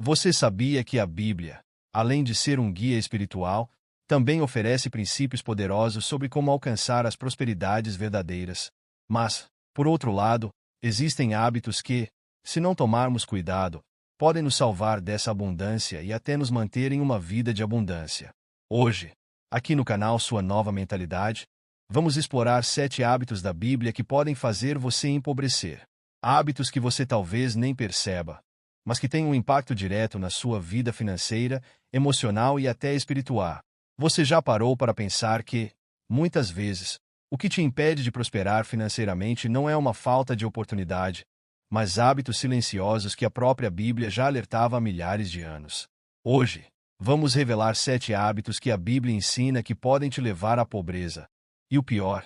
Você sabia que a Bíblia, além de ser um guia espiritual, também oferece princípios poderosos sobre como alcançar as prosperidades verdadeiras? Mas, por outro lado, existem hábitos que, se não tomarmos cuidado, podem nos salvar dessa abundância e até nos manter em uma vida de abundância. Hoje, aqui no canal Sua Nova Mentalidade, vamos explorar 7 hábitos da Bíblia que podem fazer você empobrecer. Hábitos que você talvez nem perceba, mas que têm um impacto direto na sua vida financeira, emocional e até espiritual. Você já parou para pensar que, muitas vezes, o que te impede de prosperar financeiramente não é uma falta de oportunidade, mas hábitos silenciosos que a própria Bíblia já alertava há milhares de anos? Hoje, vamos revelar 7 hábitos que a Bíblia ensina que podem te levar à pobreza. E o pior,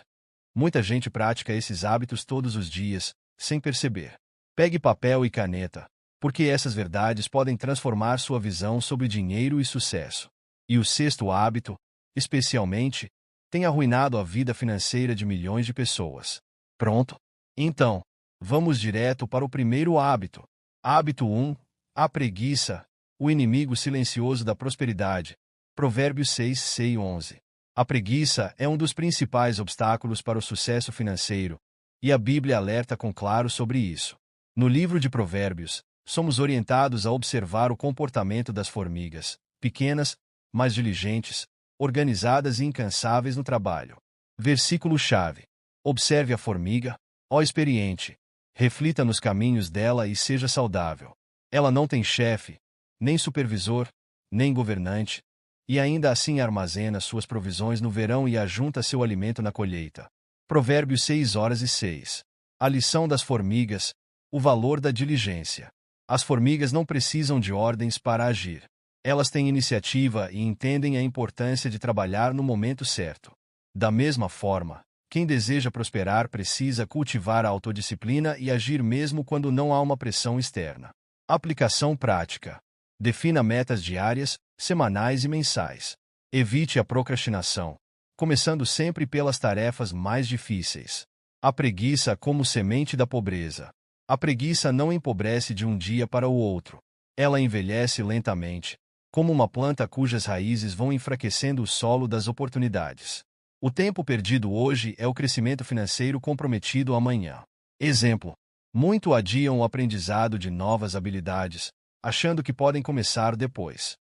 muita gente pratica esses hábitos todos os dias, sem perceber. Pegue papel e caneta, porque essas verdades podem transformar sua visão sobre dinheiro e sucesso. E o 6º hábito, especialmente, tem arruinado a vida financeira de milhões de pessoas. Pronto? Então, vamos direto para o primeiro hábito. Hábito 1. A preguiça, o inimigo silencioso da prosperidade. Provérbios 6:11. A preguiça é um dos principais obstáculos para o sucesso financeiro, e a Bíblia alerta com claro sobre isso. No livro de Provérbios, somos orientados a observar o comportamento das formigas, pequenas, mas diligentes, organizadas e incansáveis no trabalho. Versículo-chave. Observe a formiga, ó experiente, reflita nos caminhos dela e seja saudável. Ela não tem chefe, nem supervisor, nem governante, e ainda assim armazena suas provisões no verão e ajunta seu alimento na colheita. Provérbios 6:06. A lição das formigas, o valor da diligência. As formigas não precisam de ordens para agir. Elas têm iniciativa e entendem a importância de trabalhar no momento certo. Da mesma forma, quem deseja prosperar precisa cultivar a autodisciplina e agir mesmo quando não há uma pressão externa. Aplicação prática. Defina metas diárias, semanais e mensais. Evite a procrastinação, começando sempre pelas tarefas mais difíceis. A preguiça como semente da pobreza. A preguiça não empobrece de um dia para o outro. Ela envelhece lentamente, como uma planta cujas raízes vão enfraquecendo o solo das oportunidades. O tempo perdido hoje é o crescimento financeiro comprometido amanhã. Exemplo: muito adiam o aprendizado de novas habilidades, achando que podem começar depois.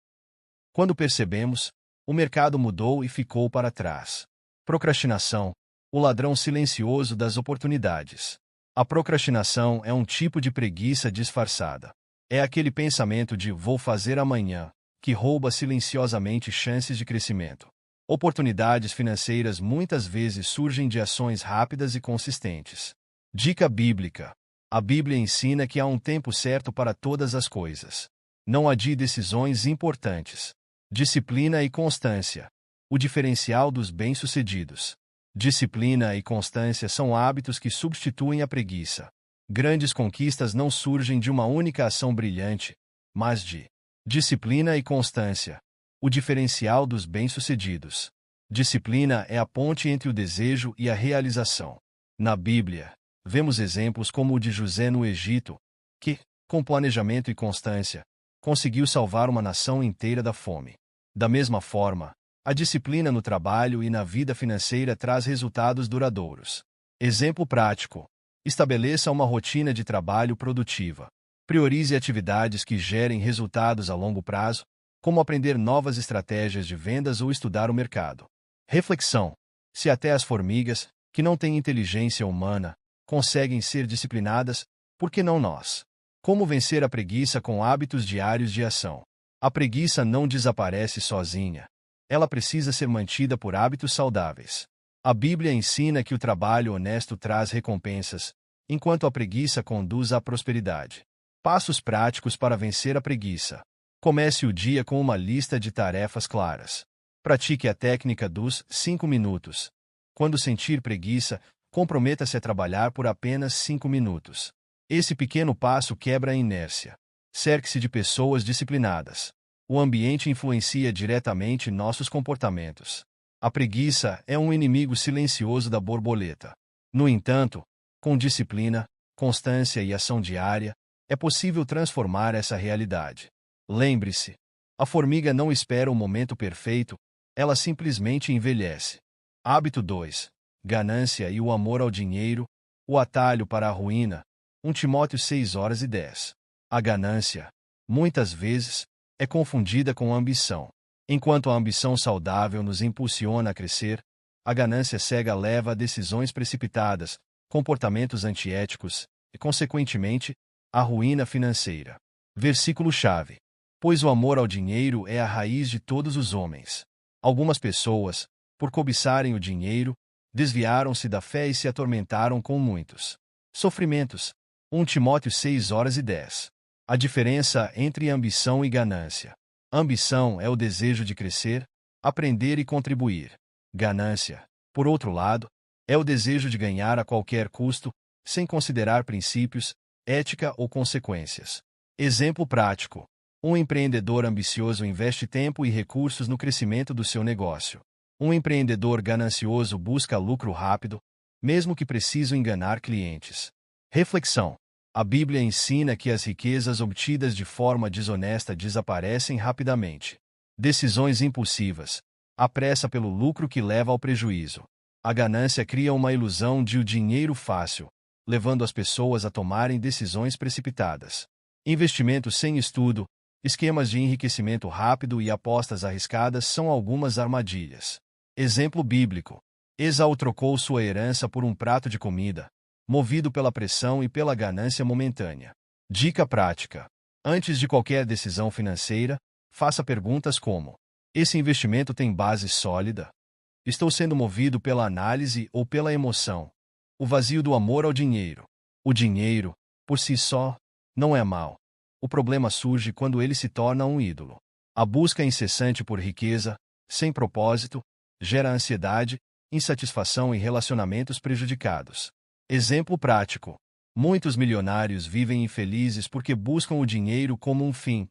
Quando percebemos, o mercado mudou e ficou para trás. Procrastinação, o ladrão silencioso das oportunidades. A procrastinação é um tipo de preguiça disfarçada. É aquele pensamento de "vou fazer amanhã", que rouba silenciosamente chances de crescimento. Oportunidades financeiras muitas vezes surgem de ações rápidas e consistentes. Dica bíblica. A Bíblia ensina que há um tempo certo para todas as coisas. Não adie decisões importantes. Disciplina e constância. O diferencial dos bem-sucedidos. Disciplina e constância são hábitos que substituem a preguiça. Grandes conquistas não surgem de uma única ação brilhante, mas de disciplina e constância. O diferencial dos bem-sucedidos. Disciplina é a ponte entre o desejo e a realização. Na Bíblia, vemos exemplos como o de José no Egito, que, com planejamento e constância, conseguiu salvar uma nação inteira da fome. Da mesma forma, a disciplina no trabalho e na vida financeira traz resultados duradouros. Exemplo prático: estabeleça uma rotina de trabalho produtiva. Priorize atividades que gerem resultados a longo prazo, como aprender novas estratégias de vendas ou estudar o mercado. Reflexão: se até as formigas, que não têm inteligência humana, conseguem ser disciplinadas, por que não nós? Como vencer a preguiça com hábitos diários de ação? A preguiça não desaparece sozinha. Ela precisa ser mantida por hábitos saudáveis. A Bíblia ensina que o trabalho honesto traz recompensas, enquanto a preguiça conduz à prosperidade. Passos práticos para vencer a preguiça. Comece o dia com uma lista de tarefas claras. Pratique a técnica dos 5 minutos. Quando sentir preguiça, comprometa-se a trabalhar por apenas 5 minutos. Esse pequeno passo quebra a inércia. Cerque-se de pessoas disciplinadas. O ambiente influencia diretamente nossos comportamentos. A preguiça é um inimigo silencioso da borboleta. No entanto, com disciplina, constância e ação diária, é possível transformar essa realidade. Lembre-se, a formiga não espera o momento perfeito, ela simplesmente envelhece. Hábito 2. Ganância e o amor ao dinheiro, o atalho para a ruína. 1 Timóteo 6:10. A ganância, muitas vezes, é confundida com a ambição. Enquanto a ambição saudável nos impulsiona a crescer, a ganância cega leva a decisões precipitadas, comportamentos antiéticos e, consequentemente, a ruína financeira. Versículo-chave. Pois o amor ao dinheiro é a raiz de todos os homens. Algumas pessoas, por cobiçarem o dinheiro, desviaram-se da fé e se atormentaram com muitos sofrimentos. 1 Timóteo 6:10. A diferença entre ambição e ganância. Ambição é o desejo de crescer, aprender e contribuir. Ganância, por outro lado, é o desejo de ganhar a qualquer custo, sem considerar princípios, ética ou consequências. Exemplo prático. Um empreendedor ambicioso investe tempo e recursos no crescimento do seu negócio. Um empreendedor ganancioso busca lucro rápido, mesmo que preciso enganar clientes. Reflexão. A Bíblia ensina que as riquezas obtidas de forma desonesta desaparecem rapidamente. Decisões impulsivas. A pressa pelo lucro que leva ao prejuízo. A ganância cria uma ilusão de o dinheiro fácil, levando as pessoas a tomarem decisões precipitadas. Investimentos sem estudo, esquemas de enriquecimento rápido e apostas arriscadas são algumas armadilhas. Exemplo bíblico. Esaú trocou sua herança por um prato de comida, movido pela pressão e pela ganância momentânea. Dica prática. Antes de qualquer decisão financeira, faça perguntas como: esse investimento tem base sólida? Estou sendo movido pela análise ou pela emoção? O vazio do amor ao dinheiro. O dinheiro, por si só, não é mau. O problema surge quando ele se torna um ídolo. A busca incessante por riqueza, sem propósito, gera ansiedade, insatisfação e relacionamentos prejudicados. Exemplo prático. Muitos milionários vivem infelizes porque buscam o dinheiro como um fim,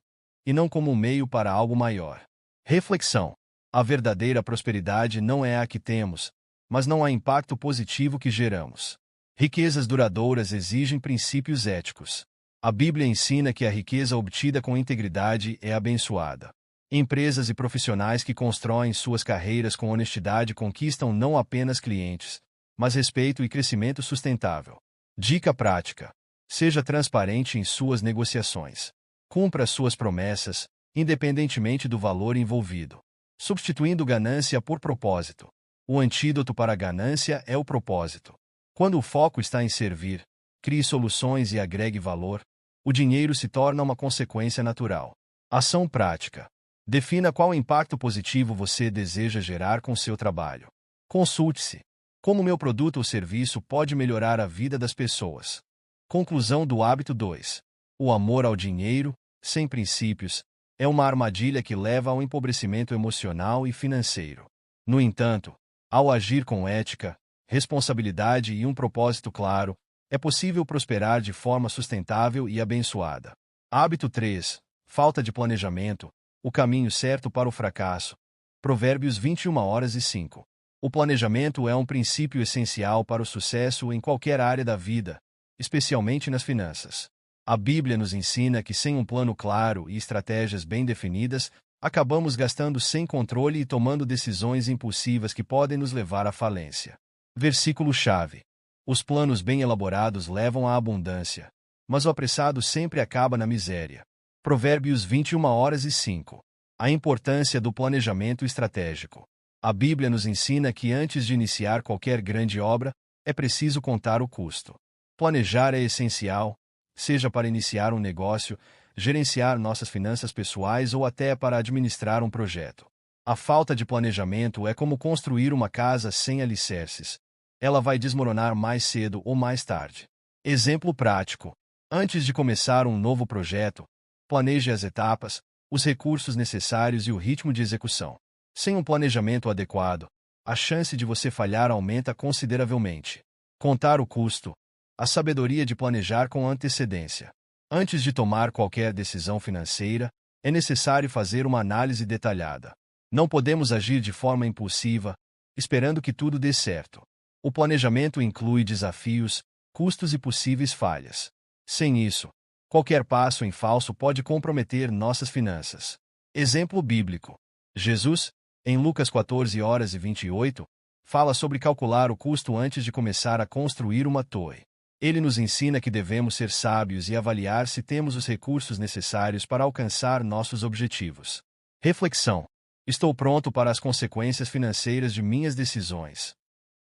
e não como um meio para algo maior. Reflexão. A verdadeira prosperidade não é a que temos, mas não há impacto positivo que geramos. Riquezas duradouras exigem princípios éticos. A Bíblia ensina que a riqueza obtida com integridade é abençoada. Empresas e profissionais que constroem suas carreiras com honestidade conquistam não apenas clientes, mas respeito e crescimento sustentável. Dica prática. Seja transparente em suas negociações. Cumpra suas promessas, independentemente do valor envolvido. Substituindo ganância por propósito. O antídoto para a ganância é o propósito. Quando o foco está em servir, crie soluções e agregue valor, o dinheiro se torna uma consequência natural. Ação prática. Defina qual impacto positivo você deseja gerar com seu trabalho. Consulte-se. Como meu produto ou serviço pode melhorar a vida das pessoas? Conclusão do hábito 2. O amor ao dinheiro, sem princípios, é uma armadilha que leva ao empobrecimento emocional e financeiro. No entanto, ao agir com ética, responsabilidade e um propósito claro, é possível prosperar de forma sustentável e abençoada. Hábito 3. Falta de planejamento, o caminho certo para o fracasso. Provérbios 21:05. O planejamento é um princípio essencial para o sucesso em qualquer área da vida, especialmente nas finanças. A Bíblia nos ensina que sem um plano claro e estratégias bem definidas, acabamos gastando sem controle e tomando decisões impulsivas que podem nos levar à falência. Versículo-chave. Os planos bem elaborados levam à abundância, mas o apressado sempre acaba na miséria. Provérbios 21:05. A importância do planejamento estratégico. A Bíblia nos ensina que antes de iniciar qualquer grande obra, é preciso contar o custo. Planejar é essencial, seja para iniciar um negócio, gerenciar nossas finanças pessoais ou até para administrar um projeto. A falta de planejamento é como construir uma casa sem alicerces. Ela vai desmoronar mais cedo ou mais tarde. Exemplo prático. Antes de começar um novo projeto, planeje as etapas, os recursos necessários e o ritmo de execução. Sem um planejamento adequado, a chance de você falhar aumenta consideravelmente. Contar o custo. A sabedoria de planejar com antecedência. Antes de tomar qualquer decisão financeira, é necessário fazer uma análise detalhada. Não podemos agir de forma impulsiva, esperando que tudo dê certo. O planejamento inclui desafios, custos e possíveis falhas. Sem isso, Qualquer passo em falso pode comprometer nossas finanças. Exemplo bíblico. Jesus, em Lucas 14:28, fala sobre calcular o custo antes de começar a construir uma torre. Ele nos ensina que devemos ser sábios e avaliar se temos os recursos necessários para alcançar nossos objetivos. Reflexão. Estou pronto para as consequências financeiras de minhas decisões.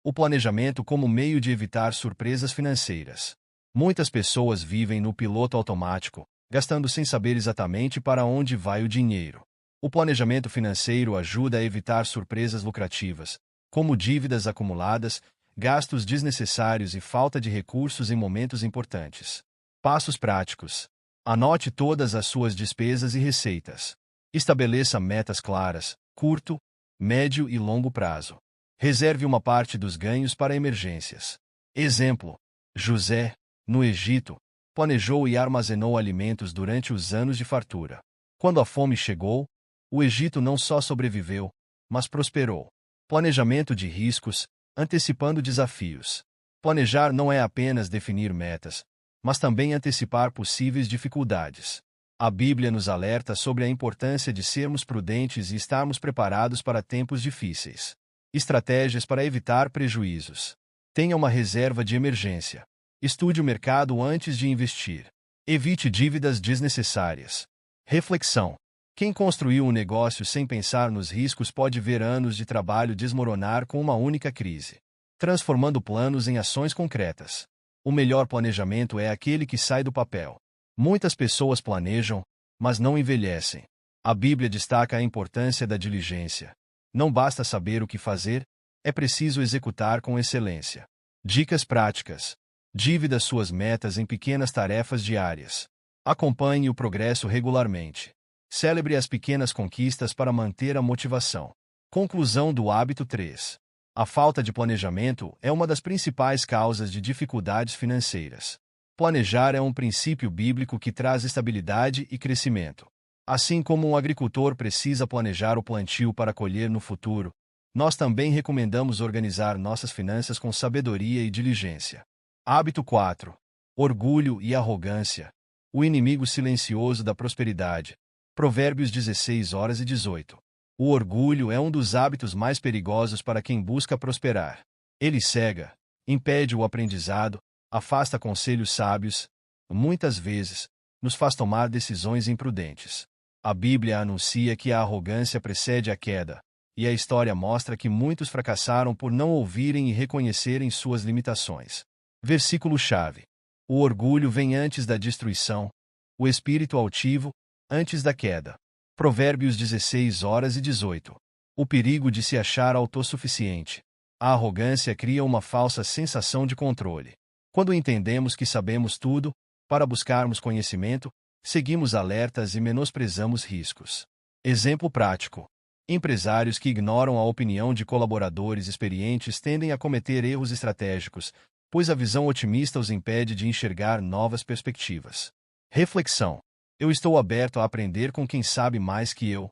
O planejamento como meio de evitar surpresas financeiras. Muitas pessoas vivem no piloto automático, gastando sem saber exatamente para onde vai o dinheiro. O planejamento financeiro ajuda a evitar surpresas lucrativas, como dívidas acumuladas, gastos desnecessários e falta de recursos em momentos importantes. Passos práticos. Anote todas as suas despesas e receitas. Estabeleça metas claras, curto, médio e longo prazo. Reserve uma parte dos ganhos para emergências. Exemplo: José, no Egito, planejou e armazenou alimentos durante os anos de fartura. Quando a fome chegou, o Egito não só sobreviveu, mas prosperou. Planejamento de riscos, antecipando desafios. Planejar não é apenas definir metas, mas também antecipar possíveis dificuldades. A Bíblia nos alerta sobre a importância de sermos prudentes e estarmos preparados para tempos difíceis. Estratégias para evitar prejuízos. Tenha uma reserva de emergência. Estude o mercado antes de investir. Evite dívidas desnecessárias. Reflexão. Quem construiu um negócio sem pensar nos riscos pode ver anos de trabalho desmoronar com uma única crise. Transformando planos em ações concretas. O melhor planejamento é aquele que sai do papel. Muitas pessoas planejam, mas não envelhecem. A Bíblia destaca a importância da diligência. Não basta saber o que fazer, é preciso executar com excelência. Dicas práticas. Divida suas metas em pequenas tarefas diárias. Acompanhe o progresso regularmente. Celebre as pequenas conquistas para manter a motivação. Conclusão do hábito 3. A falta de planejamento é uma das principais causas de dificuldades financeiras. Planejar é um princípio bíblico que traz estabilidade e crescimento. Assim como um agricultor precisa planejar o plantio para colher no futuro, nós também recomendamos organizar nossas finanças com sabedoria e diligência. Hábito 4. Orgulho e arrogância. O inimigo silencioso da prosperidade. Provérbios 16:18. O orgulho é um dos hábitos mais perigosos para quem busca prosperar. Ele cega, impede o aprendizado, afasta conselhos sábios, muitas vezes, nos faz tomar decisões imprudentes. A Bíblia anuncia que a arrogância precede a queda, e a história mostra que muitos fracassaram por não ouvirem e reconhecerem suas limitações. Versículo-chave. O orgulho vem antes da destruição, o espírito altivo, antes da queda. Provérbios 16:18. O perigo de se achar autossuficiente. A arrogância cria uma falsa sensação de controle. Quando entendemos que sabemos tudo, para buscarmos conhecimento, seguimos alertas e menosprezamos riscos. Exemplo prático. Empresários que ignoram a opinião de colaboradores experientes tendem a cometer erros estratégicos, pois a visão otimista os impede de enxergar novas perspectivas. Reflexão. Eu estou aberto a aprender com quem sabe mais que eu.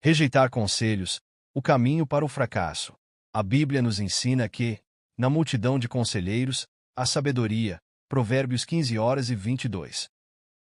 Rejeitar conselhos, o caminho para o fracasso. A Bíblia nos ensina que, na multidão de conselheiros, há sabedoria. Provérbios 15:22.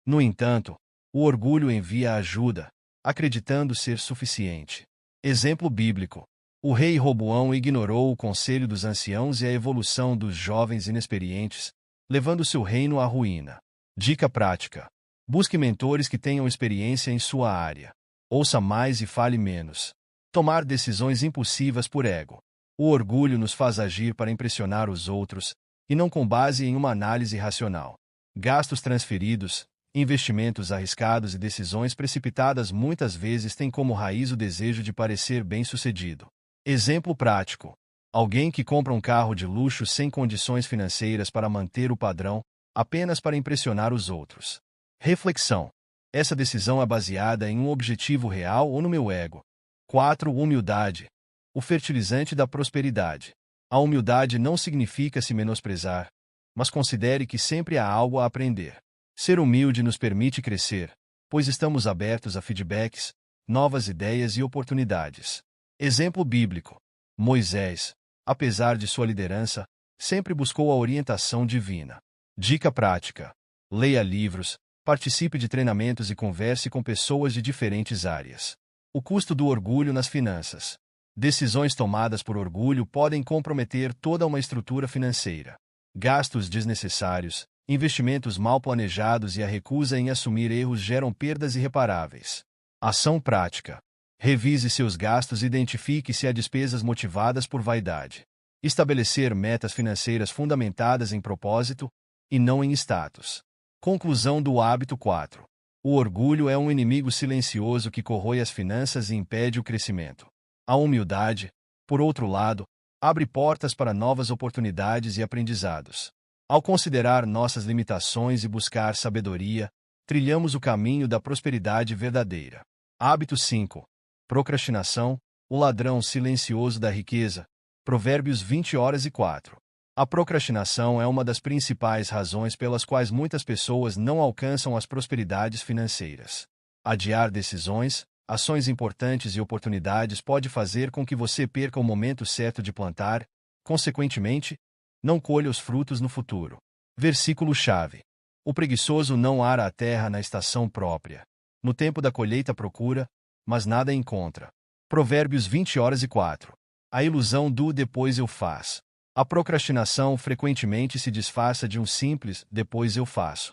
No entanto, o orgulho envia ajuda, acreditando ser suficiente. Exemplo bíblico. O rei Roboão ignorou o conselho dos anciãos e a evolução dos jovens inexperientes, levando seu reino à ruína. Dica prática. Busque mentores que tenham experiência em sua área. Ouça mais e fale menos. Tomar decisões impulsivas por ego. O orgulho nos faz agir para impressionar os outros, e não com base em uma análise racional. Gastos transferidos, investimentos arriscados e decisões precipitadas muitas vezes têm como raiz o desejo de parecer bem-sucedido. Exemplo prático. Alguém que compra um carro de luxo sem condições financeiras para manter o padrão, apenas para impressionar os outros. Reflexão. Essa decisão é baseada em um objetivo real ou no meu ego? 4. Humildade. O fertilizante da prosperidade. A humildade não significa se menosprezar, mas considere que sempre há algo a aprender. Ser humilde nos permite crescer, pois estamos abertos a feedbacks, novas ideias e oportunidades. Exemplo bíblico. Moisés, apesar de sua liderança, sempre buscou a orientação divina. Dica prática. Leia livros, Participe de treinamentos e converse com pessoas de diferentes áreas. O custo do orgulho nas finanças. Decisões tomadas por orgulho podem comprometer toda uma estrutura financeira. Gastos desnecessários, investimentos mal planejados e a recusa em assumir erros geram perdas irreparáveis. Ação prática. Revise seus gastos e identifique se há despesas motivadas por vaidade. Estabelecer metas financeiras fundamentadas em propósito e não em status. Conclusão do hábito 4. O orgulho é um inimigo silencioso que corrói as finanças e impede o crescimento. A humildade, por outro lado, abre portas para novas oportunidades e aprendizados. Ao considerar nossas limitações e buscar sabedoria, trilhamos o caminho da prosperidade verdadeira. Hábito 5. Procrastinação, o ladrão silencioso da riqueza. Provérbios 20:4. A procrastinação é uma das principais razões pelas quais muitas pessoas não alcançam as prosperidades financeiras. Adiar decisões, ações importantes e oportunidades pode fazer com que você perca o momento certo de plantar, consequentemente, não colha os frutos no futuro. Versículo-chave. O preguiçoso não ara a terra na estação própria. No tempo da colheita procura, mas nada encontra. Provérbios 20:4. A ilusão do depois eu faço. A procrastinação frequentemente se disfarça de um simples depois eu faço.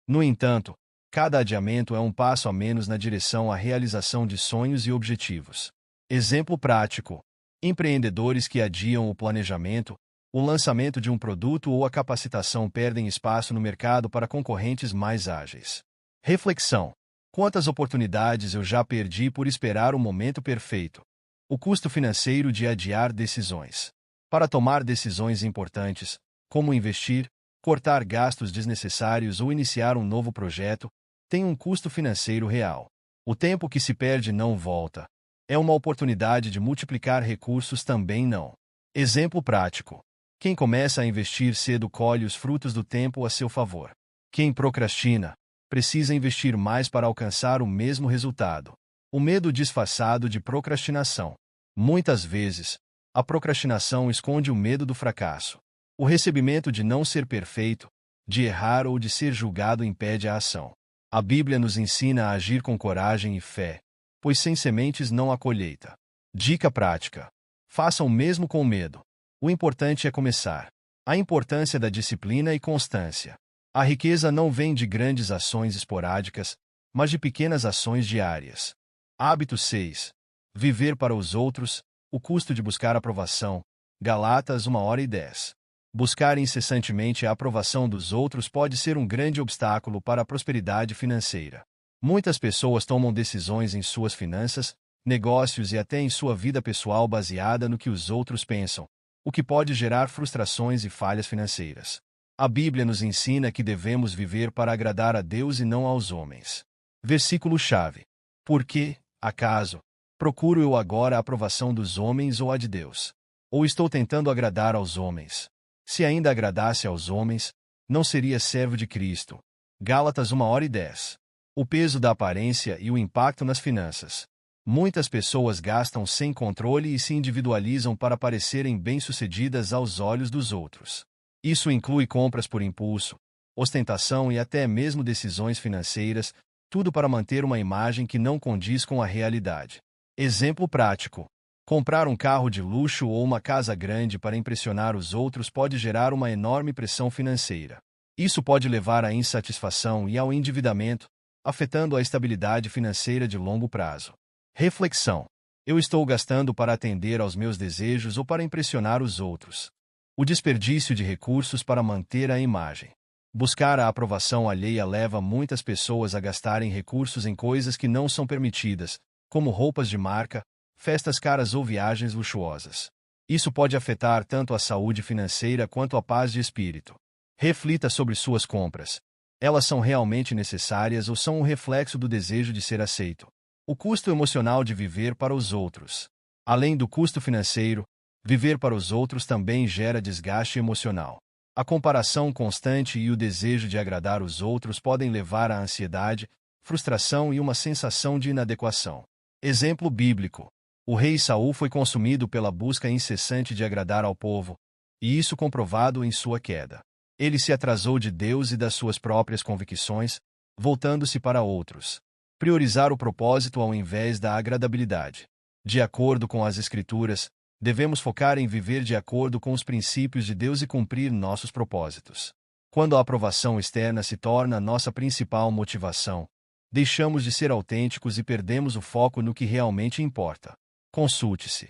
No entanto, cada adiamento é um passo a menos na direção à realização de sonhos e objetivos. Exemplo prático: empreendedores que adiam o planejamento, o lançamento de um produto ou a capacitação perdem espaço no mercado para concorrentes mais ágeis. Reflexão: quantas oportunidades eu já perdi por esperar o momento perfeito? O custo financeiro de adiar decisões. Para tomar decisões importantes, como investir, cortar gastos desnecessários ou iniciar um novo projeto, tem um custo financeiro real. O tempo que se perde não volta. É uma oportunidade de multiplicar recursos também não. Exemplo prático: quem começa a investir cedo colhe os frutos do tempo a seu favor. Quem procrastina, precisa investir mais para alcançar o mesmo resultado. O medo disfarçado de procrastinação. Muitas vezes, a procrastinação esconde o medo do fracasso. O recebimento de não ser perfeito, de errar ou de ser julgado impede a ação. A Bíblia nos ensina a agir com coragem e fé, pois sem sementes não há colheita. Dica prática: faça o mesmo com medo. O importante é começar. A importância da disciplina e constância. A riqueza não vem de grandes ações esporádicas, mas de pequenas ações diárias. Hábito 6. Viver para os outros, o custo de buscar aprovação. Galatas 1:10. Buscar incessantemente a aprovação dos outros pode ser um grande obstáculo para a prosperidade financeira. Muitas pessoas tomam decisões em suas finanças, negócios e até em sua vida pessoal baseada no que os outros pensam, o que pode gerar frustrações e falhas financeiras. A Bíblia nos ensina que devemos viver para agradar a Deus e não aos homens. Versículo-chave. Por que, acaso, procuro eu agora a aprovação dos homens ou a de Deus? Ou estou tentando agradar aos homens? Se ainda agradasse aos homens, não seria servo de Cristo. Gálatas 1:10. O peso da aparência e o impacto nas finanças. Muitas pessoas gastam sem controle e se individualizam para parecerem bem-sucedidas aos olhos dos outros. Isso inclui compras por impulso, ostentação e até mesmo decisões financeiras, tudo para manter uma imagem que não condiz com a realidade. Exemplo prático: comprar um carro de luxo ou uma casa grande para impressionar os outros pode gerar uma enorme pressão financeira. Isso pode levar à insatisfação e ao endividamento, afetando a estabilidade financeira de longo prazo. Reflexão: eu estou gastando para atender aos meus desejos ou para impressionar os outros? O desperdício de recursos para manter a imagem. Buscar a aprovação alheia leva muitas pessoas a gastarem recursos em coisas que não são permitidas, como roupas de marca, festas caras ou viagens luxuosas. Isso pode afetar tanto a saúde financeira quanto a paz de espírito. Reflita sobre suas compras. Elas são realmente necessárias ou são um reflexo do desejo de ser aceito? O custo emocional de viver para os outros. Além do custo financeiro, viver para os outros também gera desgaste emocional. A comparação constante e o desejo de agradar os outros podem levar à ansiedade, frustração e uma sensação de inadequação. Exemplo bíblico: o rei Saul foi consumido pela busca incessante de agradar ao povo, e isso comprovado em sua queda. Ele se atrasou de Deus e das suas próprias convicções, voltando-se para outros. Priorizar o propósito ao invés da agradabilidade. De acordo com as Escrituras, devemos focar em viver de acordo com os princípios de Deus e cumprir nossos propósitos. Quando a aprovação externa se torna nossa principal motivação, deixamos de ser autênticos e perdemos o foco no que realmente importa. Consulte-se.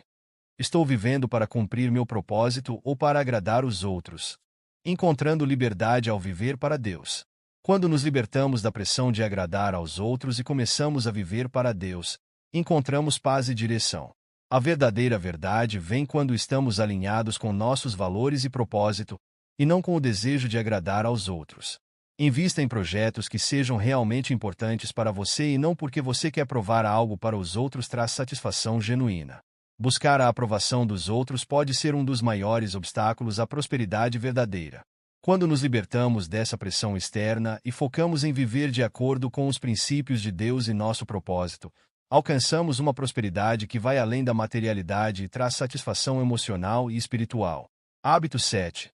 Estou vivendo para cumprir meu propósito ou para agradar os outros? Encontrando liberdade ao viver para Deus. Quando nos libertamos da pressão de agradar aos outros e começamos a viver para Deus, encontramos paz e direção. A verdadeira verdade vem quando estamos alinhados com nossos valores e propósito, e não com o desejo de agradar aos outros. Invista em projetos que sejam realmente importantes para você e não porque você quer provar algo para os outros traz satisfação genuína. Buscar a aprovação dos outros pode ser um dos maiores obstáculos à prosperidade verdadeira. Quando nos libertamos dessa pressão externa e focamos em viver de acordo com os princípios de Deus e nosso propósito, alcançamos uma prosperidade que vai além da materialidade e traz satisfação emocional e espiritual. Hábito 7.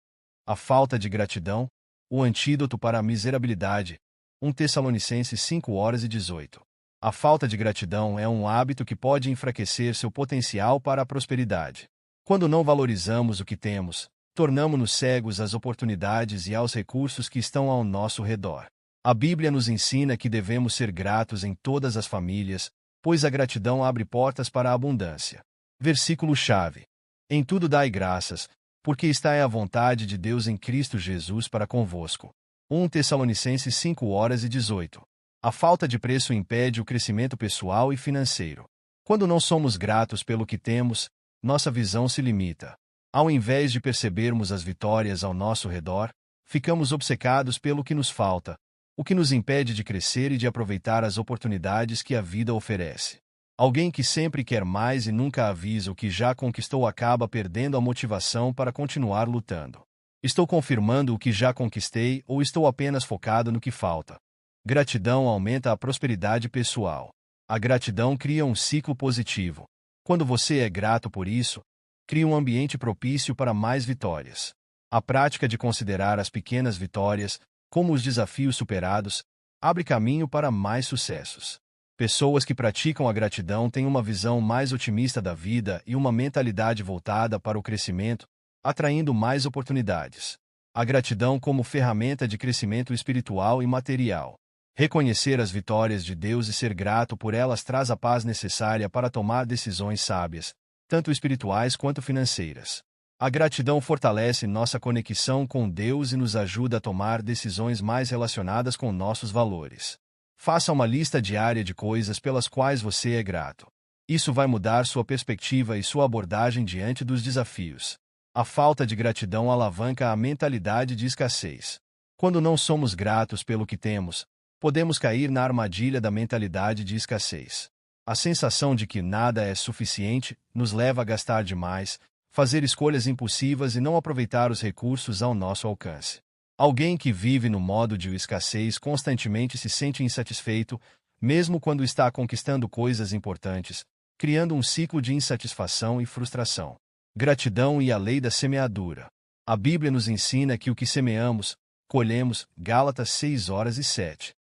A falta de gratidão, o antídoto para a miserabilidade. 1 Tessalonicenses 5:18. A falta de gratidão é um hábito que pode enfraquecer seu potencial para a prosperidade. Quando não valorizamos o que temos, tornamo-nos cegos às oportunidades e aos recursos que estão ao nosso redor. A Bíblia nos ensina que devemos ser gratos em todas as famílias, pois a gratidão abre portas para a abundância. Versículo-chave. Em tudo dai graças, porque está é a vontade de Deus em Cristo Jesus para convosco. 1 Tessalonicenses 5:18. A falta de preço impede o crescimento pessoal e financeiro. Quando não somos gratos pelo que temos, nossa visão se limita. Ao invés de percebermos as vitórias ao nosso redor, ficamos obcecados pelo que nos falta, o que nos impede de crescer e de aproveitar as oportunidades que a vida oferece. Alguém que sempre quer mais e nunca avisa o que já conquistou acaba perdendo a motivação para continuar lutando. Estou confirmando o que já conquistei ou estou apenas focado no que falta? Gratidão aumenta a prosperidade pessoal. A gratidão cria um ciclo positivo. Quando você é grato por isso, cria um ambiente propício para mais vitórias. A prática de considerar as pequenas vitórias, como os desafios superados, abre caminho para mais sucessos. Pessoas que praticam a gratidão têm uma visão mais otimista da vida e uma mentalidade voltada para o crescimento, atraindo mais oportunidades. A gratidão como ferramenta de crescimento espiritual e material. Reconhecer as vitórias de Deus e ser grato por elas traz a paz necessária para tomar decisões sábias, tanto espirituais quanto financeiras. A gratidão fortalece nossa conexão com Deus e nos ajuda a tomar decisões mais relacionadas com nossos valores. Faça uma lista diária de coisas pelas quais você é grato. Isso vai mudar sua perspectiva e sua abordagem diante dos desafios. A falta de gratidão alavanca a mentalidade de escassez. Quando não somos gratos pelo que temos, podemos cair na armadilha da mentalidade de escassez. A sensação de que nada é suficiente nos leva a gastar demais, fazer escolhas impulsivas e não aproveitar os recursos ao nosso alcance. Alguém que vive no modo de escassez constantemente se sente insatisfeito, mesmo quando está conquistando coisas importantes, criando um ciclo de insatisfação e frustração. Gratidão e a lei da semeadura. A Bíblia nos ensina que o que semeamos, colhemos. Gálatas 6:7.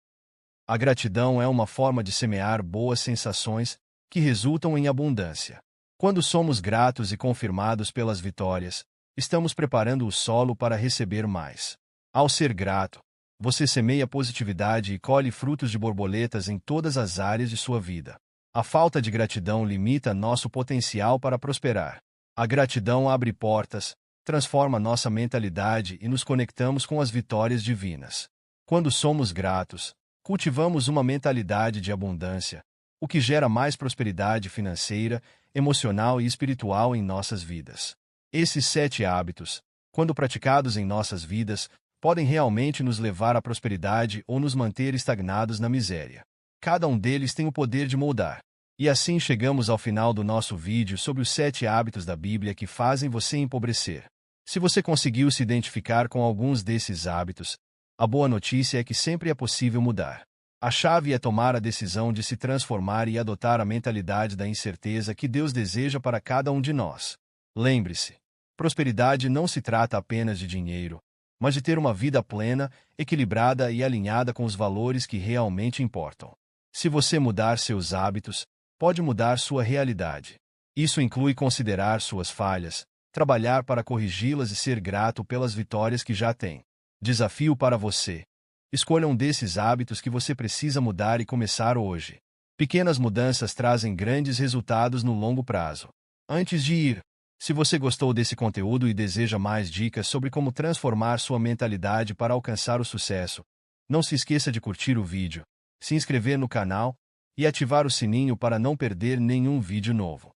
A gratidão é uma forma de semear boas sensações, que resultam em abundância. Quando somos gratos e confirmados pelas vitórias, estamos preparando o solo para receber mais. Ao ser grato, você semeia positividade e colhe frutos de borboletas em todas as áreas de sua vida. A falta de gratidão limita nosso potencial para prosperar. A gratidão abre portas, transforma nossa mentalidade e nos conectamos com as vitórias divinas. Quando somos gratos, cultivamos uma mentalidade de abundância, o que gera mais prosperidade financeira, emocional e espiritual em nossas vidas. Esses 7 hábitos, quando praticados em nossas vidas, podem realmente nos levar à prosperidade ou nos manter estagnados na miséria. Cada um deles tem o poder de moldar. E assim chegamos ao final do nosso vídeo sobre os 7 hábitos da Bíblia que fazem você empobrecer. Se você conseguiu se identificar com alguns desses hábitos, a boa notícia é que sempre é possível mudar. A chave é tomar a decisão de se transformar e adotar a mentalidade da incerteza que Deus deseja para cada um de nós. Lembre-se, prosperidade não se trata apenas de dinheiro, mas de ter uma vida plena, equilibrada e alinhada com os valores que realmente importam. Se você mudar seus hábitos, pode mudar sua realidade. Isso inclui considerar suas falhas, trabalhar para corrigi-las e ser grato pelas vitórias que já tem. Desafio para você: escolha um desses hábitos que você precisa mudar e começar hoje. Pequenas mudanças trazem grandes resultados no longo prazo. Antes de ir, se você gostou desse conteúdo e deseja mais dicas sobre como transformar sua mentalidade para alcançar o sucesso, não se esqueça de curtir o vídeo, se inscrever no canal e ativar o sininho para não perder nenhum vídeo novo.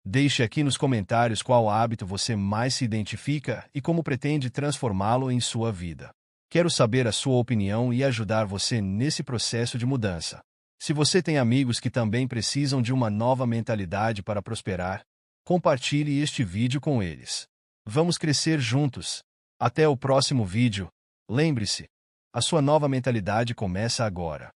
Deixe aqui nos comentários qual hábito você mais se identifica e como pretende transformá-lo em sua vida. Quero saber a sua opinião e ajudar você nesse processo de mudança. Se você tem amigos que também precisam de uma nova mentalidade para prosperar, compartilhe este vídeo com eles. Vamos crescer juntos. Até o próximo vídeo. Lembre-se, a sua nova mentalidade começa agora.